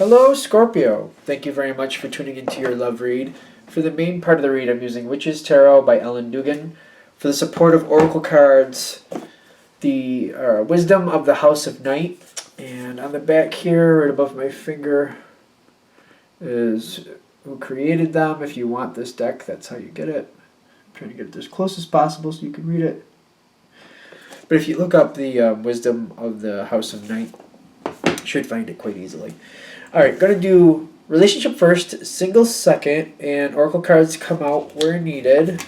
Hello, Scorpio. Thank you very much for tuning into your love read. For the main part of the read, I'm using Witch's Tarot by Ellen Dugan. For the support of Oracle cards, the Wisdom of the House of Night. And on the back here, right above my finger, is who created them. If you want this deck, that's how you get it. I'm trying to get it as close as possible so you can read it. But if you look up the Wisdom of the House of Night, you should find it quite easily. Alright, going to do relationship first, single second, and Oracle cards come out where needed.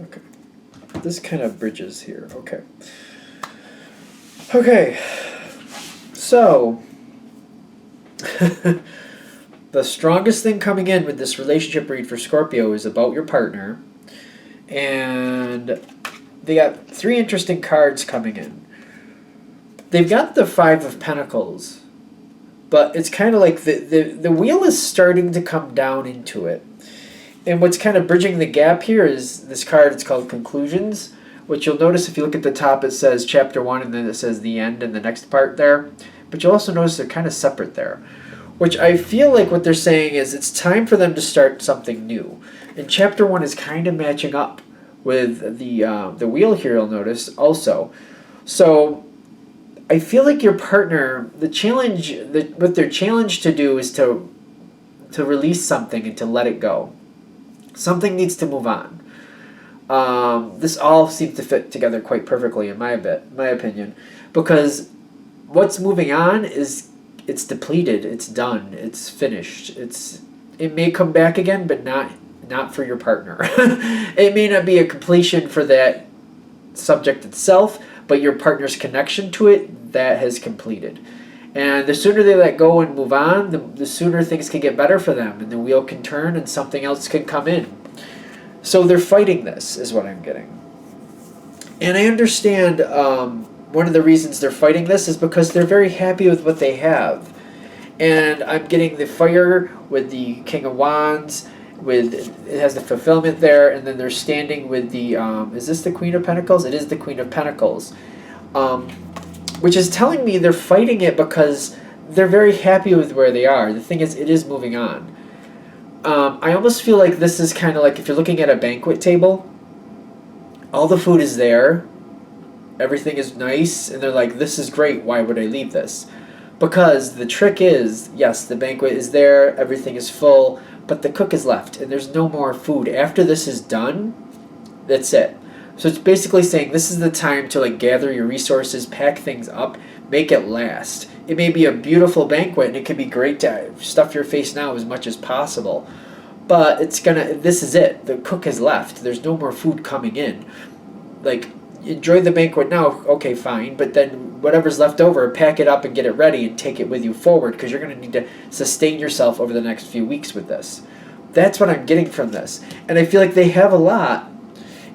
Okay, this kind of bridges here. Okay, so the strongest thing coming in with this relationship read for Scorpio is about your partner, and they got three interesting cards coming in. They've got the Five of Pentacles, but it's kind of like the wheel is starting to come down into it. And what's kind of bridging the gap here is this card. It's called Conclusions, which you'll notice if you look at the top, it says Chapter 1, and then it says the end and the next part there. But you'll also notice they're kind of separate there, which I feel like what they're saying is it's time for them to start something new. And Chapter 1 is kind of matching up with the wheel here, you'll notice also. So I feel like your partner, what they're challenged to do is to release something and to let it go. Something needs to move on. This all seems to fit together quite perfectly in my opinion, because what's moving on is it's depleted, it's done, it's finished. It may come back again, but not for your partner. It may not be a completion for that subject itself, but your partner's connection to it, that has completed. And the sooner they let go and move on, the sooner things can get better for them, and the wheel can turn and something else can come in. So they're fighting this, is what I'm getting. And I understand one of the reasons they're fighting this is because they're very happy with what they have. And I'm getting the Fire with the King of Wands, it has the fulfillment there, and then they're standing with the, is this the Queen of Pentacles? It is the Queen of Pentacles. Which is telling me they're fighting it because they're very happy with where they are. The thing is, it is moving on. I almost feel like this is kind of like if you're looking at a banquet table, all the food is there, everything is nice, and they're like, this is great, why would I leave this? Because the trick is, yes, the banquet is there, everything is full, but the cook is left, and there's no more food. After this is done, that's it. So it's basically saying this is the time to gather your resources, pack things up, make it last. It may be a beautiful banquet and it can be great to stuff your face now as much as possible. But this is it. The cook has left. There's no more food coming in. Enjoy the banquet now, okay, fine, but then whatever's left over, pack it up and get it ready and take it with you forward, because you're going to need to sustain yourself over the next few weeks with this. That's what I'm getting from this. And I feel like they have a lot.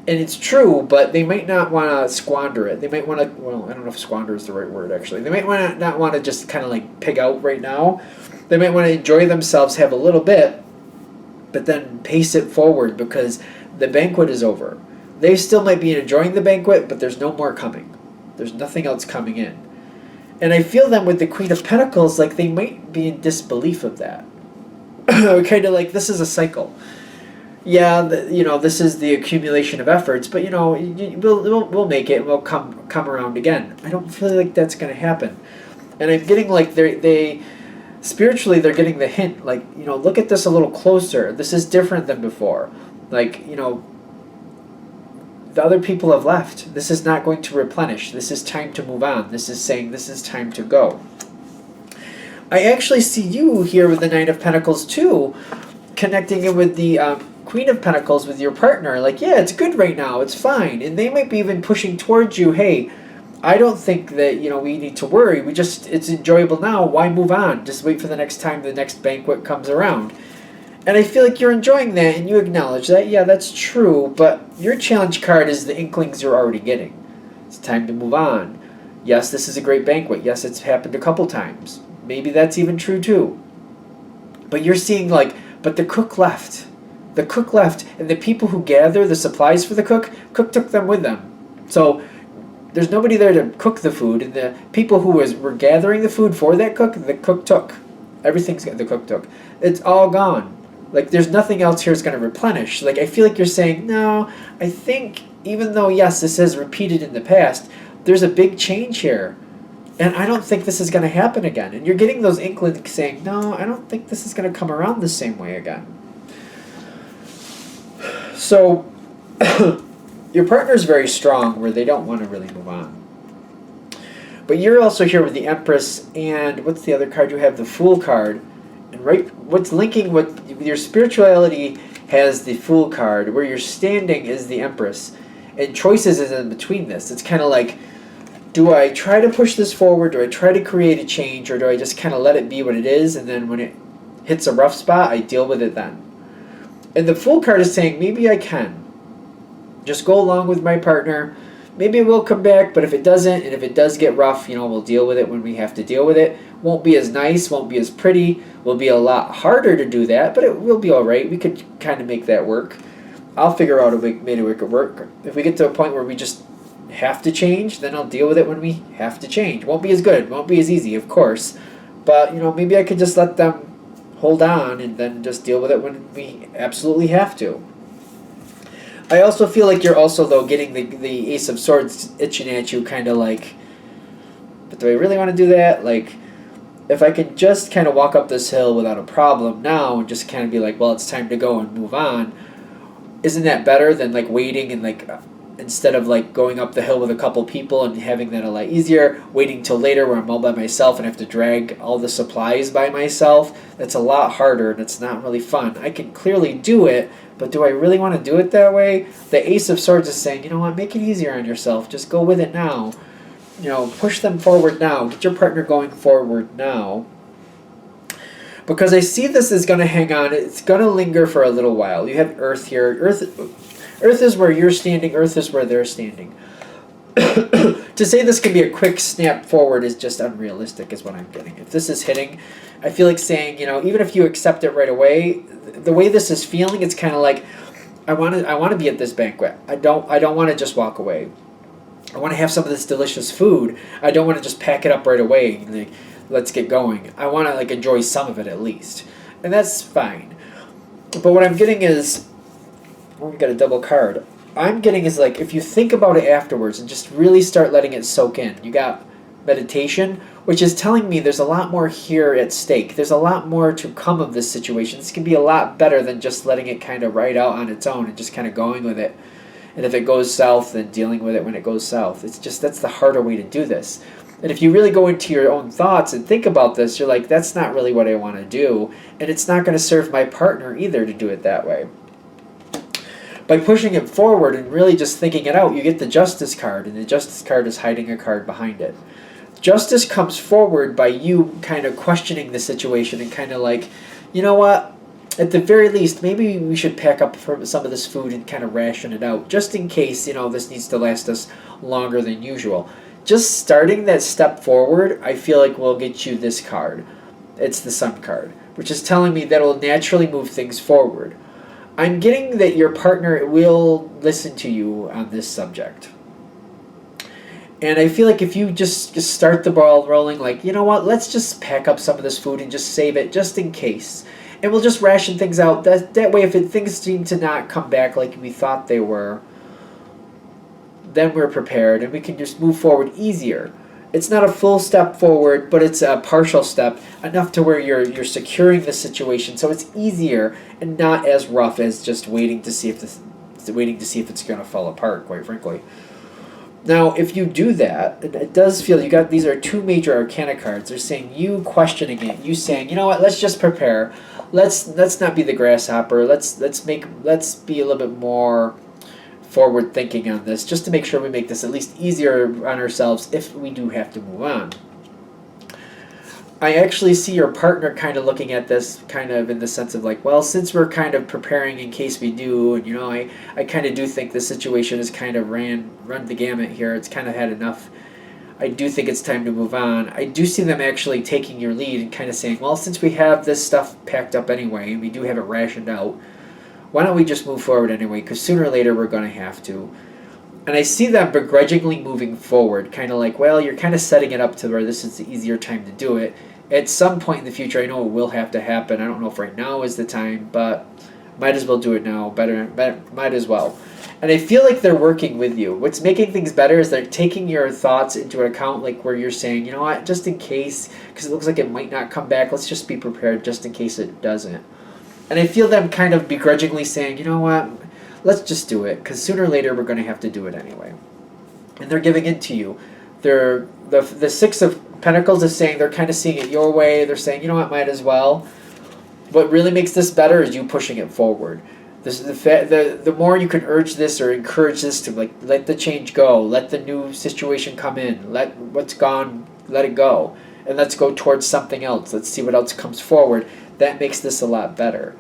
And it's true, but they might not want to squander it. They might want to, well, I don't know if squander is the right word, actually. They might not want to just kind of pig out right now. They might want to enjoy themselves, have a little bit, but then pace it forward because the banquet is over. They still might be enjoying the banquet, but there's no more coming. There's nothing else coming in. And I feel them with the Queen of Pentacles, they might be in disbelief of that. Kind of this is a cycle. Yeah, this is the accumulation of efforts, but we'll make it and we'll come around again. I don't feel like that's going to happen. And I'm getting they spiritually they're getting the hint, look at this a little closer. This is different than before. The other people have left. This is not going to replenish. This is time to move on. This is saying this is time to go. I actually see you here with the Nine of Pentacles too, connecting it with the Queen of Pentacles with your partner. Yeah, it's good right now, it's fine. And they might be even pushing towards you, hey, I don't think that, we need to worry. It's enjoyable now. Why move on? Just wait for the next time the next banquet comes around. And I feel like you're enjoying that and you acknowledge that. Yeah, that's true. But your challenge card is the inklings you're already getting. It's time to move on. Yes, this is a great banquet. Yes, it's happened a couple times. Maybe that's even true too. But you're seeing like, but the cook left. The cook left, and the people who gather the supplies for the cook took them with them. So there's nobody there to cook the food, and the people who were gathering the food for that cook, the cook took. Everything's the cook took. It's all gone. Like there's nothing else here that's going to replenish. Like I feel like you're saying, no, I think even though yes, this is repeated in the past, there's a big change here. And I don't think this is going to happen again. And you're getting those inklings saying, no, I don't think this is going to come around the same way again. So your partner's very strong where they don't want to really move on. But you're also here with the Empress, and what's the other card you have? The Fool card. And right, what's linking with your spirituality has the Fool card. Where you're standing is the Empress. And choices is in between this. It's kind of like, do I try to push this forward? Do I try to create a change? Or do I just kind of let it be what it is? And then when it hits a rough spot, I deal with it then. And the Fool card is saying, maybe I can. Just go along with my partner. Maybe it will come back, but if it doesn't, and if it does get rough, we'll deal with it when we have to deal with it. Won't be as nice, won't be as pretty. Will be a lot harder to do that, but it will be all right. We could kind of make that work. I'll figure out a way to make it work. If we get to a point where we just have to change, then I'll deal with it when we have to change. Won't be as good, won't be as easy, of course. But, maybe I could just let them hold on and then just deal with it when we absolutely have to. I also feel like you're also, though, getting the Ace of Swords itching at you, kind of like, but do I really want to do that? Like, if I could just kind of walk up this hill without a problem now and just kind of be like, well, it's time to go and move on, isn't that better than, like, waiting and, like, instead of, like, going up the hill with a couple people and having that a lot easier, waiting till later where I'm all by myself and have to drag all the supplies by myself? That's a lot harder and it's not really fun. I can clearly do it, but do I really want to do it that way? The Ace of Swords is saying, you know what, make it easier on yourself. Just go with it now. Push them forward now. Get your partner going forward now. Because I see this is going to hang on. It's going to linger for a little while. You have Earth here. Earth is where you're standing. Earth is where they're standing. To say this can be a quick snap forward is just unrealistic is what I'm getting. If this is hitting, I feel like saying, even if you accept it right away, the way this is feeling, it's kind of like, I want to be at this banquet. I don't want to just walk away. I want to have some of this delicious food. I don't want to just pack it up right away and like, let's get going. I want to like enjoy some of it at least. And that's fine. But what I'm getting is, we got a double card. I'm getting is like, if you think about it afterwards and just really start letting it soak in. You got meditation, which is telling me there's a lot more here at stake. There's a lot more to come of this situation. This can be a lot better than just letting it kind of ride out on its own and just kind of going with it. And if it goes south, then dealing with it when it goes south. It's just, that's the harder way to do this. And if you really go into your own thoughts and think about this, you're like, that's not really what I want to do. And it's not going to serve my partner either to do it that way. By pushing it forward and really just thinking it out, you get the Justice card, and the Justice card is hiding a card behind it. Justice comes forward by you kind of questioning the situation and kind of like, you know what, at the very least, maybe we should pack up some of this food and kind of ration it out, just in case, this needs to last us longer than usual. Just starting that step forward, I feel like will get you this card. It's the Sun card, which is telling me that it will naturally move things forward. I'm getting that your partner will listen to you on this subject. And I feel like if you just start the ball rolling, like, you know what, let's just pack up some of this food and just save it just in case. And we'll just ration things out. That way, if things seem to not come back like we thought they were, then we're prepared and we can just move forward easier. It's not a full step forward, but it's a partial step, enough to where you're securing the situation, so it's easier and not as rough as just waiting to see if it's going to fall apart, quite frankly. Now, if you do that, it does feel these are two major arcana cards. They're saying you questioning it, you saying, you know what, let's just prepare. Let's not be the grasshopper. Let's be a little bit more forward thinking on this, just to make sure we make this at least easier on ourselves if we do have to move on. I actually see your partner kind of looking at this kind of in the sense of like, well, since we're kind of preparing in case we do, and I kind of do think the situation has kind of run the gamut here. It's kind of had enough. I do think it's time to move on. I do see them actually taking your lead and kind of saying, well, since we have this stuff packed up anyway, and we do have it rationed out, why don't we just move forward anyway? Because sooner or later we're going to have to. And I see them begrudgingly moving forward, kind of like, well, you're kind of setting it up to where this is the easier time to do it. At some point in the future, I know it will have to happen. I don't know if right now is the time, but might as well do it now. Better might as well. And I feel like they're working with you. What's making things better is they're taking your thoughts into account, like where you're saying, you know what, just in case, because it looks like it might not come back, let's just be prepared just in case it doesn't. And I feel them kind of begrudgingly saying, you know what, let's just do it, because sooner or later we're going to have to do it anyway. And they're giving in to you. The Six of Pentacles is saying they're kind of seeing it your way. They're saying, you know what, might as well. What really makes this better is you pushing it forward. The more you can urge this or encourage this to like let the change go, let the new situation come in, let what's gone, let it go, and let's go towards something else. Let's see what else comes forward. That makes this a lot better.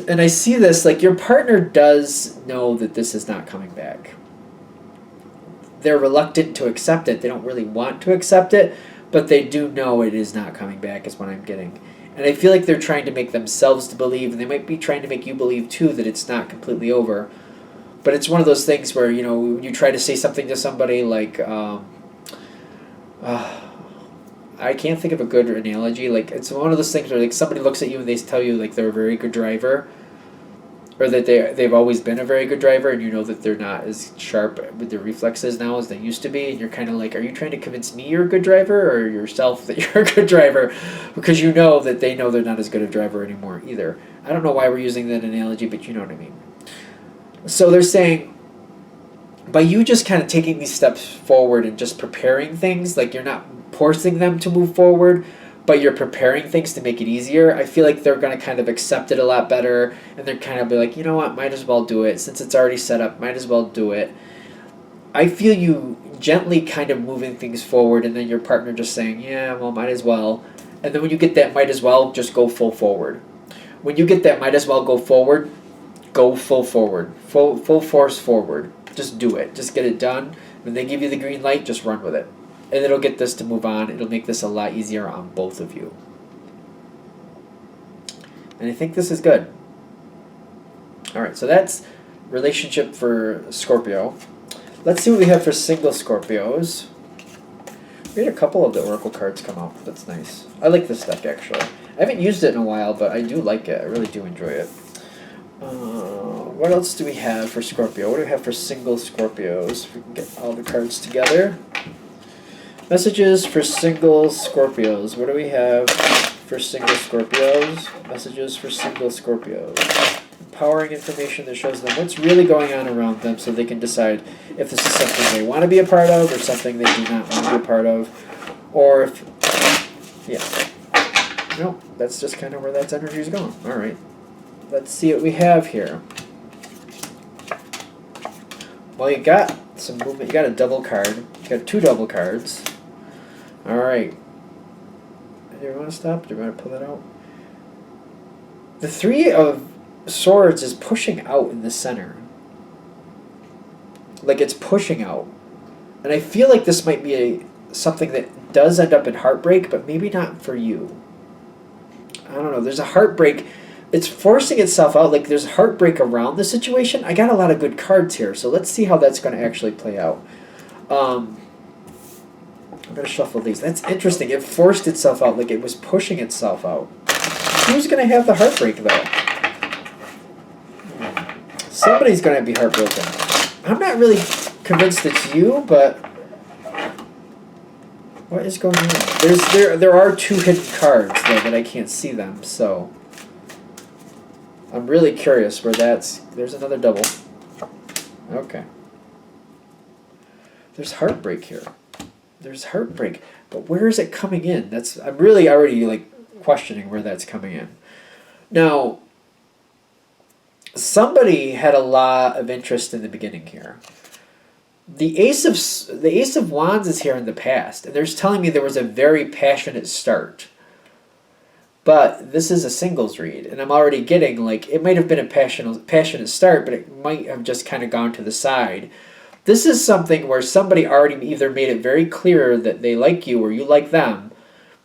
And I see this, like your partner does know that this is not coming back. They're reluctant to accept it. They don't really want to accept it, but they do know it is not coming back is what I'm getting. And I feel like they're trying to make themselves to believe, and they might be trying to make you believe too that it's not completely over. But it's one of those things where, you know, when you try to say something to somebody like, I can't think of a good analogy. Like, it's one of those things where like somebody looks at you and they tell you like they're a very good driver, or that they've always been a very good driver, and you know that they're not as sharp with their reflexes now as they used to be, and you're kind of like, are you trying to convince me you're a good driver, or yourself that you're a good driver? Because you know that they know they're not as good a driver anymore either. I don't know why we're using that analogy, but you know what I mean. So they're saying, by you just kind of taking these steps forward and just preparing things, like you're not forcing them to move forward, but you're preparing things to make it easier, I feel like they're going to kind of accept it a lot better, and they're kind of be like, you know what, might as well do it. Since it's already set up, might as well do it. I feel you gently kind of moving things forward, and then your partner just saying, yeah, well, might as well. And then when you get that might as well, just go full forward. When you get that might as well go forward, go full forward. Full force forward. Just do it. Just get it done. When they give you the green light, just run with it. And it'll get this to move on. It'll make this a lot easier on both of you. And I think this is good. Alright, so that's relationship for Scorpio. Let's see what we have for single Scorpios. We had a couple of the Oracle cards come out. That's nice. I like this deck, actually. I haven't used it in a while, but I do like it. I really do enjoy it. What else do we have for Scorpio? What do we have for single Scorpios? If we can get all the cards together. Messages for single Scorpios. What do we have for single Scorpios? Messages for single Scorpios. Empowering information that shows them what's really going on around them so they can decide if this is something they want to be a part of or something they do not want to be a part of. Or if... yeah. No, that's just kind of where that energy is going. Alright. Let's see what we have here. Well, you got some movement. You got a double card. You got two double cards. Alright. Do you want to stop? Do you want to pull that out? The Three of Swords is pushing out in the center. Like it's pushing out. And I feel like this might be something that does end up in heartbreak, but maybe not for you. I don't know. There's a heartbreak. It's forcing itself out. Like there's heartbreak around the situation. I got a lot of good cards here, so let's see how that's going to actually play out. I'm going to shuffle these. That's interesting. It forced itself out, like it was pushing itself out. Who's going to have the heartbreak, though? Somebody's going to be heartbroken. I'm not really convinced it's you, but what is going on? There are two hidden cards, though, that I can't see them, so I'm really curious where that's... There's another double. Okay. There's heartbreak here. There's heartbreak, but where is it coming in? I'm really already like questioning where that's coming in. Now, somebody had a lot of interest in the beginning here. The Ace of Wands is here in the past, and there's telling me there was a very passionate start. But this is a singles read, and I'm already getting like it might have been a passionate start, but it might have just kind of gone to the side. This is something where somebody already either made it very clear that they like you or you like them,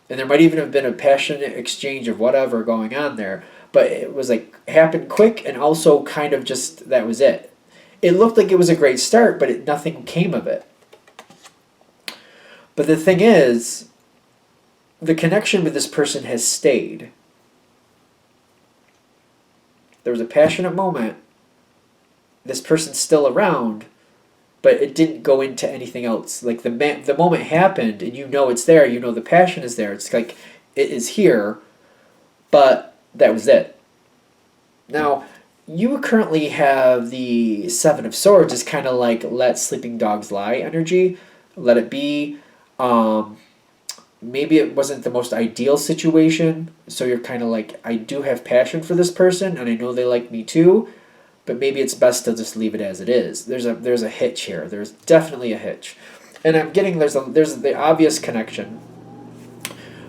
and there might even have been a passionate exchange of whatever going on there, but it was like happened quick and also kind of just that was it. It looked like it was a great start, but nothing came of it. But the thing is, the connection with this person has stayed. There was a passionate moment. This person's still around, but it didn't go into anything else. Like the moment happened, and you know it's there. You know the passion is there. It's like it is here, but that was it. Now, you currently have the Seven of Swords. Is kind of like let sleeping dogs lie energy. Let it be. Maybe it wasn't the most ideal situation, so you're kind of like, I do have passion for this person, and I know they like me too, but maybe it's best to just leave it as it is. There's a hitch here. There's definitely a hitch, and I'm getting there's the obvious connection.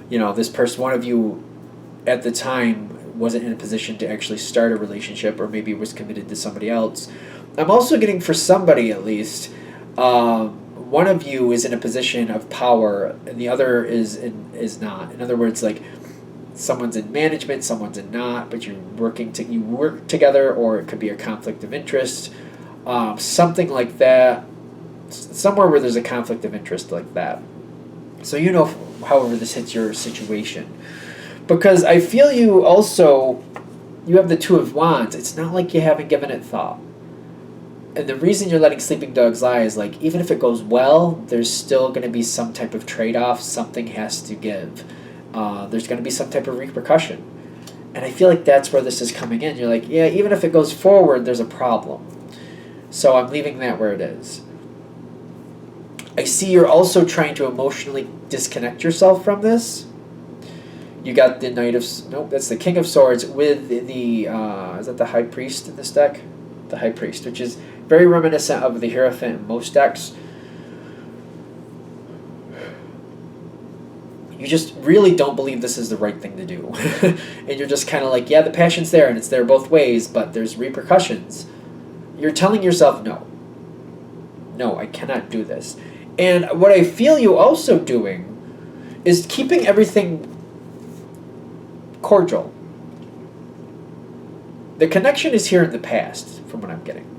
You know, this person, one of you, at the time wasn't in a position to actually start a relationship, or maybe was committed to somebody else. I'm also getting, for somebody at least, one of you is in a position of power and the other is not. In other words, like someone's in management, someone's in not, but you work together, or it could be a conflict of interest, something like that, somewhere where there's a conflict of interest like that. So you know, however this hits your situation, because I feel you have the Two of Wands. It's not like you haven't given it thought. And the reason you're letting sleeping dogs lie is like, even if it goes well, there's still going to be some type of trade-off. Something has to give. There's going to be some type of repercussion. And I feel like that's where this is coming in. You're like, yeah, even if it goes forward, there's a problem. So I'm leaving that where it is. I see you're also trying to emotionally disconnect yourself from this. You got the that's the King of Swords with the, is that the High Priest in this deck? The High Priest, which is very reminiscent of the Hierophant in most decks. You just really don't believe this is the right thing to do. And you're just kind of like, yeah, the passion's there, and it's there both ways, but there's repercussions. You're telling yourself, no, I cannot do this. And what I feel you also doing is keeping everything cordial. The connection is here in the past, from what I'm getting.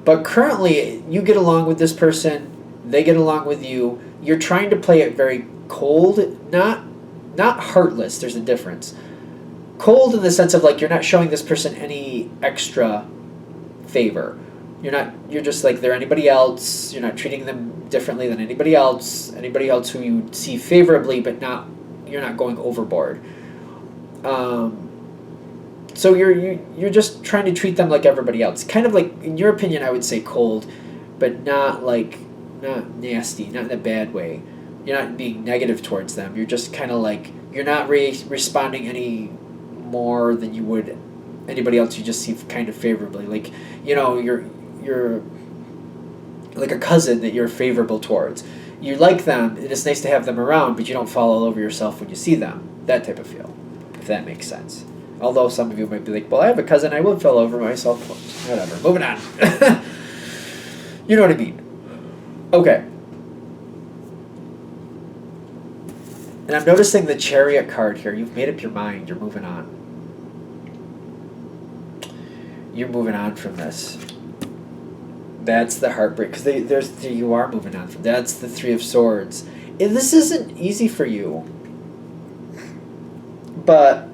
But currently, you get along with this person, they get along with you. You're trying to play it very cold, not heartless, there's a difference. Cold in the sense of like, you're not showing this person any extra favor. You're just like they're anybody else. You're not treating them differently than anybody else who you see favorably, but you're not going overboard. So you're just trying to treat them like everybody else. Kind of like, in your opinion, I would say cold, but not nasty, not in a bad way. You're not being negative towards them. You're just kind of like, you're not responding any more than you would anybody else you just see kind of favorably. Like, you know, you're like a cousin that you're favorable towards. You like them, and it's nice to have them around, but you don't fall all over yourself when you see them. That type of feel, if that makes sense. Although some of you might be like, well, I have a cousin, I would fall over myself. Whatever, moving on. You know what I mean. Okay. And I'm noticing the Chariot card here. You've made up your mind. You're moving on. You're moving on from this. That's the heartbreak. Because you are moving on from. That's the Three of Swords. And this isn't easy for you. But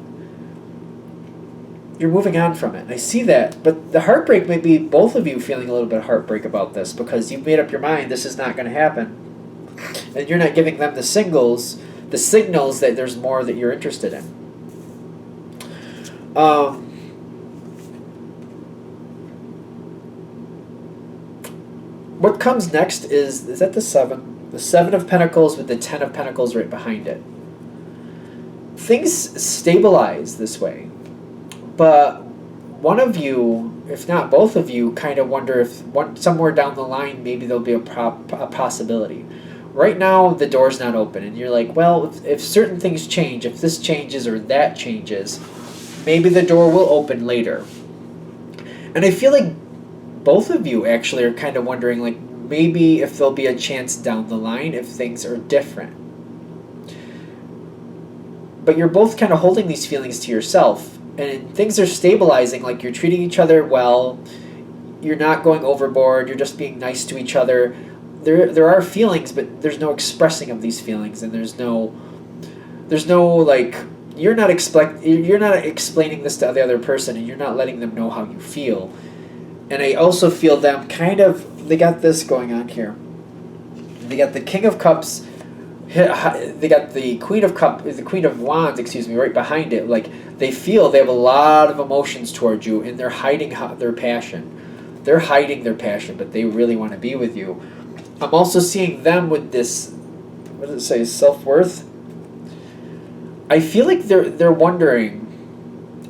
you're moving on from it. I see that. But the heartbreak might be both of you feeling a little bit of heartbreak about this, because you've made up your mind this is not going to happen. And you're not giving them the signals that there's more that you're interested in. What comes next is that the Seven? The Seven of Pentacles with the Ten of Pentacles right behind it. Things stabilize this way. But one of you, if not both of you, kind of wonder if somewhere down the line maybe there'll be a possibility. Right now, the door's not open, and you're like, well, if certain things change, if this changes or that changes, maybe the door will open later. And I feel like both of you actually are kind of wondering, like, maybe if there'll be a chance down the line if things are different. But you're both kind of holding these feelings to yourself, and things are stabilizing, like you're treating each other well, you're not going overboard, you're just being nice to each other. There are feelings, but there's no expressing of these feelings, and there's no like, you're not explaining this to the other person, and you're not letting them know how you feel. And I also feel them kind of, they got this going on here. They got the King of Cups, they got the Queen of Wands, right behind it. Like, they have a lot of emotions towards you, and they're hiding their passion. They're hiding their passion, but they really want to be with you. I'm also seeing them with this, what does it say, self-worth? I feel like they're wondering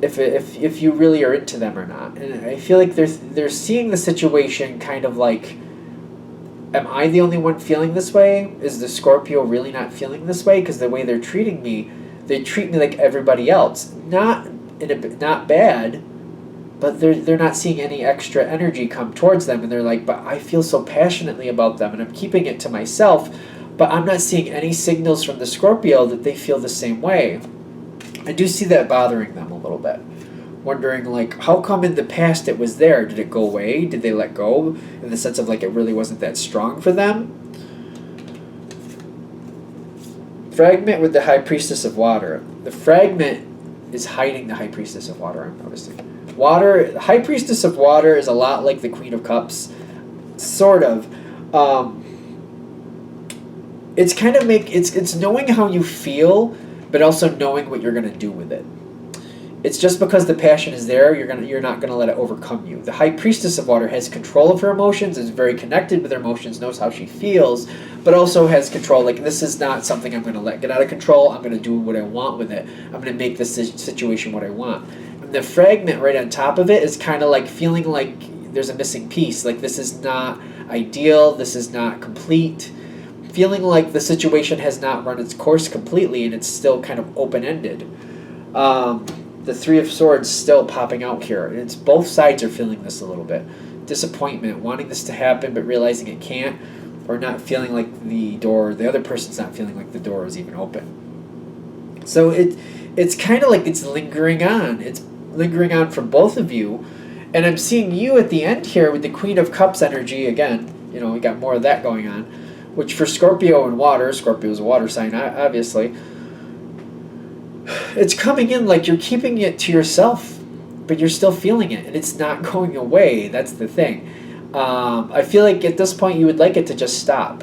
if you really are into them or not. And I feel like they're seeing the situation kind of like, am I the only one feeling this way? Is the Scorpio really not feeling this way? Because the way they're treating me, they treat me like everybody else. Not bad, but they're not seeing any extra energy come towards them, and they're like, but I feel so passionately about them, and I'm keeping it to myself, but I'm not seeing any signals from the Scorpio that they feel the same way. I do see that bothering them a little bit. Wondering, like, how come in the past it was there? Did it go away? Did they let go? In the sense of, like, it really wasn't that strong for them? Fragment with the High Priestess of Water. The fragment is hiding the High Priestess of Water, I'm noticing. High Priestess of Water is a lot like the Queen of Cups. Sort of. It's kind of it's knowing how you feel, but also knowing what you're going to do with it. It's just because the passion is there, you're not gonna let it overcome you. The High Priestess of Water has control of her emotions, is very connected with her emotions, knows how she feels, but also has control. Like, this is not something I'm gonna let get out of control. I'm gonna do what I want with it. I'm gonna make this situation what I want. And the fragment right on top of it is kind of like feeling like there's a missing piece. Like, this is not ideal. This is not complete. Feeling like the situation has not run its course completely, and it's still kind of open-ended. The Three of Swords still popping out here. And it's both sides are feeling this a little bit. Disappointment, wanting this to happen but realizing it can't, or not feeling like the other person's not feeling like the door is even open. So it's kind of like it's lingering on. It's lingering on for both of you. And I'm seeing you at the end here with the Queen of Cups energy again. You know, we got more of that going on. Which for Scorpio and water, Scorpio is a water sign, obviously. It's coming in like you're keeping it to yourself, but you're still feeling it, and it's not going away. That's the thing. I feel like at this point you would like it to just stop,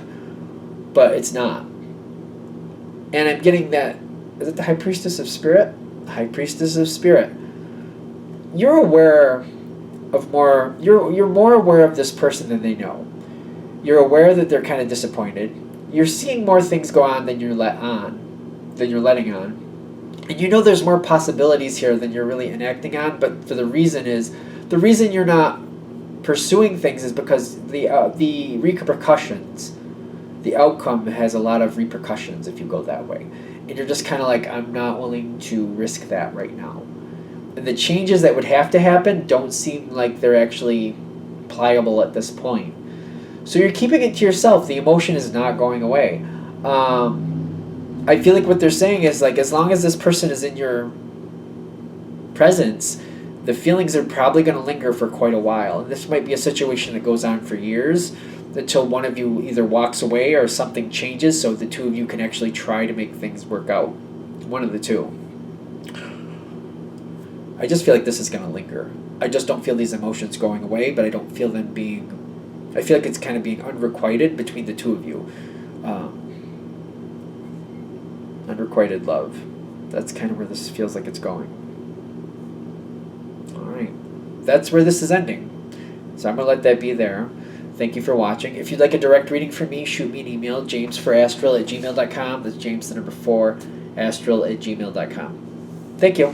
but it's not. And I'm getting that. Is it the High Priestess of Spirit? High Priestess of Spirit. You're aware of more. You're more aware of this person than they know. You're aware that they're kind of disappointed. You're seeing more things go on than you're letting on. And you know there's more possibilities here than you're really enacting on, but the reason you're not pursuing things is because the repercussions, the outcome has a lot of repercussions if you go that way. And you're just kind of like, I'm not willing to risk that right now. And the changes that would have to happen don't seem like they're actually pliable at this point. So you're keeping it to yourself. The emotion is not going away. I feel like what they're saying is, like, as long as this person is in your presence, the feelings are probably going to linger for quite a while. And this might be a situation that goes on for years until one of you either walks away or something changes so the two of you can actually try to make things work out. One of the two. I just feel like this is going to linger. I just don't feel these emotions going away, but I don't feel them being... I feel like it's kind of being unrequited between the two of you. Unrequited love. That's kind of where this feels like it's going. Alright. That's where this is ending. So I'm going to let that be there. Thank you for watching. If you'd like a direct reading from me, shoot me an email, jamesforastral@gmail.com. That's James, the number 4, astral@gmail.com. Thank you.